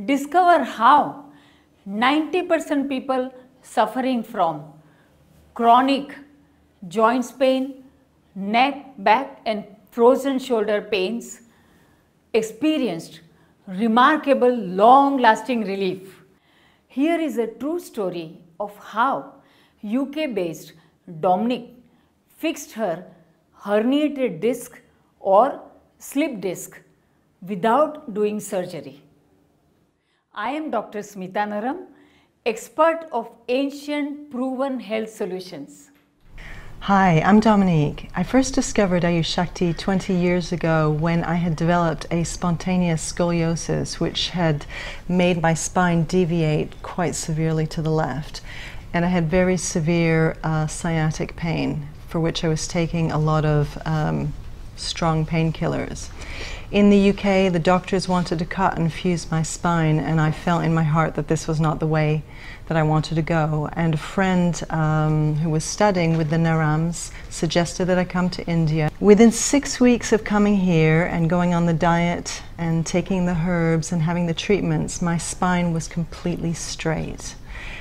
discover how 90% people suffering from chronic joints pain, neck, back and frozen shoulder pains experienced remarkable long-lasting relief. Here is a true story of how UK-based Dominic fixed her herniated disc or slip disc without doing surgery. I am Dr. Smita Naram, expert of ancient proven health solutions. Hi, I'm Dominique. I first discovered Ayush Shakti 20 years ago when I had developed a spontaneous scoliosis which had made my spine deviate quite severely to the left. And I had very severe sciatic pain for which I was taking a lot of strong painkillers. In the UK, the doctors wanted to cut and fuse my spine, and I felt in my heart that this was not the way that I wanted to go. And a friend who was studying with the Narams suggested that I come to India. Within 6 weeks of coming here and going on the diet and taking the herbs and having the treatments, my spine was completely straight.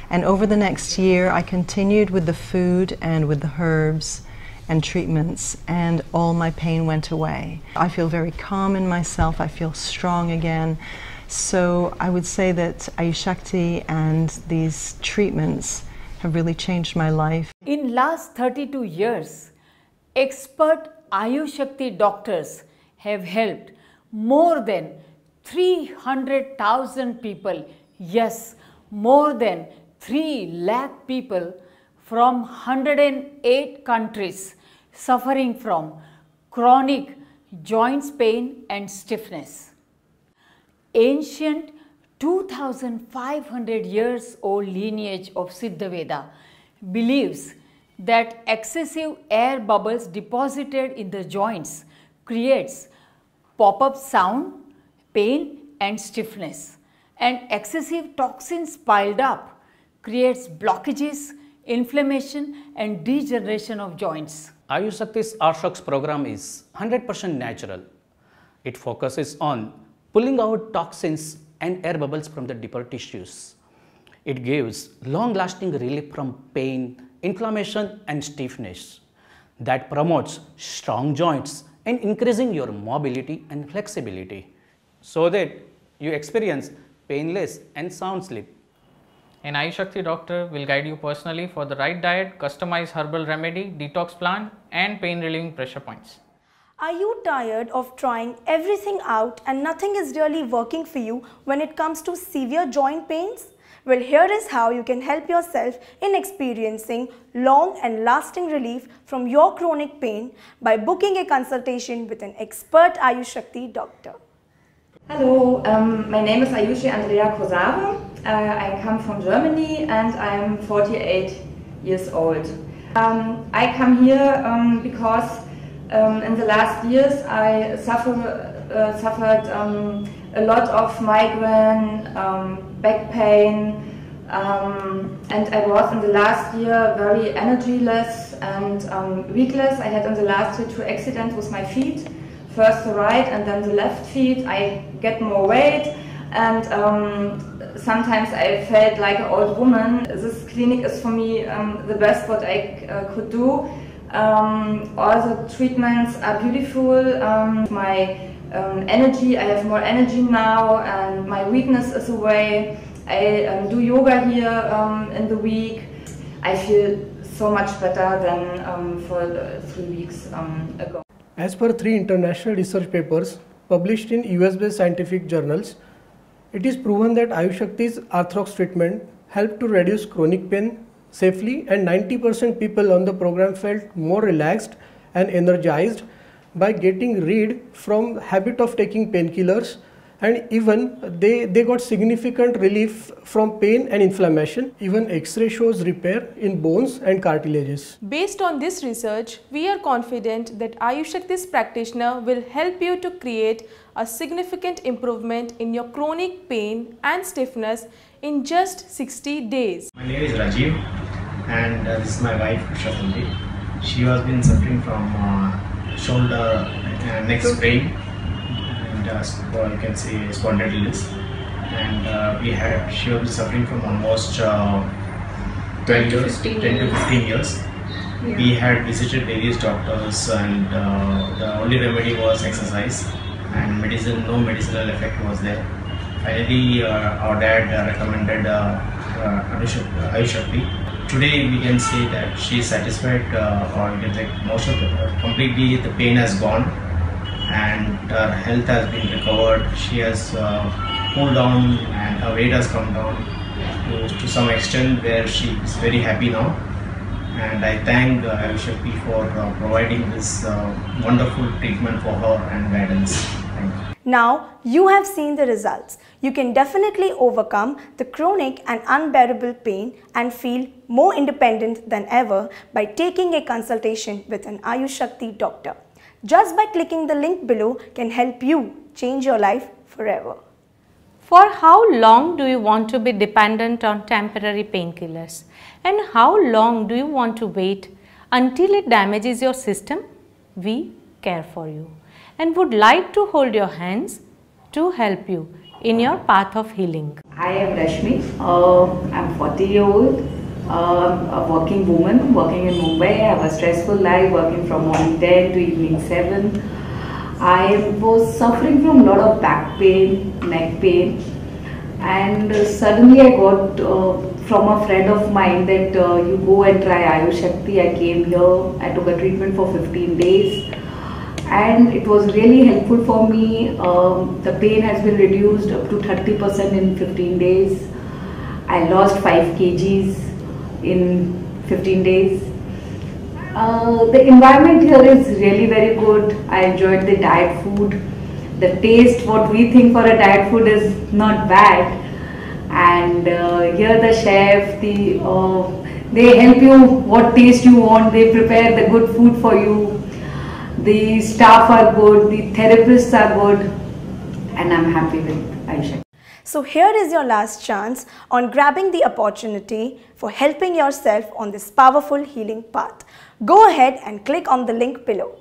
And over the next year, I continued with the food and with the herbs and treatments, and all my pain went away. I feel very calm in myself, I feel strong again. So I would say that Ayush Shakti and these treatments have really changed my life. In last 32 years, expert Ayush Shakti doctors have helped more than 300,000 people, yes, more than 3 lakh people from 108 countries suffering from chronic joints pain and stiffness. Ancient 2500 years old lineage of Siddhaveda believes that excessive air bubbles deposited in the joints creates pop-up sound, pain and stiffness, and excessive toxins piled up creates blockages, inflammation and degeneration of joints. Ayush Shakti's Arthrox program is 100% natural. It focuses on pulling out toxins and air bubbles from the deeper tissues. It gives long-lasting relief from pain, inflammation and stiffness that promotes strong joints and increasing your mobility and flexibility so that you experience painless and sound sleep. An Ayush Shakti doctor will guide you personally for the right diet, customized herbal remedy, detox plan and pain relieving pressure points. Are you tired of trying everything out and nothing is really working for you when it comes to severe joint pains? Well, here is how you can help yourself in experiencing long and lasting relief from your chronic pain by booking a consultation with an expert Ayush Shakti doctor. Hello, my name is Ayushi Andrea Kosare. I come from Germany and I'm 48 years old. I come here because in the last years I suffered a lot of migraine, back pain, and I was in the last year very energyless and weakless. I had in the last year 2 accidents with my feet. First the right and then the left feet. I get more weight and sometimes I felt like an old woman. This clinic is for me the best what I could do. All the treatments are beautiful. My energy, I have more energy now and my weakness is away. I do yoga here in the week. I feel so much better than for 3 weeks ago. As per 3 international research papers published in US-based scientific journals, it is proven that Ayush Shakti's Arthrox treatment helped to reduce chronic pain safely, and 90% people on the program felt more relaxed and energized by getting rid from habit of taking painkillers, and even they got significant relief from pain and inflammation. Even X-ray shows repair in bones and cartilages. Based on this research, we are confident that Ayush Shakti's practitioner will help you to create a significant improvement in your chronic pain and stiffness in just 60 days. My name is Rajiv and this is my wife Shraddhi. She has been suffering from shoulder neck pain and you can say spondylitis. and she was suffering from almost 10 to 15 years. Yeah. We had visited various doctors, and the only remedy was exercise, and no medicinal effect was there. Finally, our dad recommended Ayushakti. Today we can say that she is satisfied, or you can say completely the pain has gone and her health has been recovered. She has cooled down and her weight has come down to some extent where she is very happy now. And I thank Ayushakti for providing this wonderful treatment for her and guidance. Thank you. Now you have seen the results. You can definitely overcome the chronic and unbearable pain and feel more independent than ever by taking a consultation with an Ayushakti doctor. Just by clicking the link below can help you change your life forever. For how long do you want to be dependent on temporary painkillers? And how long do you want to wait until it damages your system? We care for you and would like to hold your hands to help you in your path of healing. I am Rashmi. I'm 40-year-old, a working woman working in Mumbai. I have a stressful life, working from morning 10 to evening 7. I was suffering from a lot of back pain, neck pain, and suddenly I got from a friend of mine that you go and try Ayushakti. I came here, I took a treatment for 15 days and it was really helpful for me. The pain has been reduced up to 30% in 15 days. I lost 5 kgs in 15 days. The environment here is really very good. I enjoyed the diet food. The taste, what we think for a diet food, is not bad. And here the chef, they help you what taste you want. They prepare the good food for you. The staff are good. The therapists are good. And I'm happy with Ayushakti. So here is your last chance on grabbing the opportunity for helping yourself on this powerful healing path. Go ahead and click on the link below.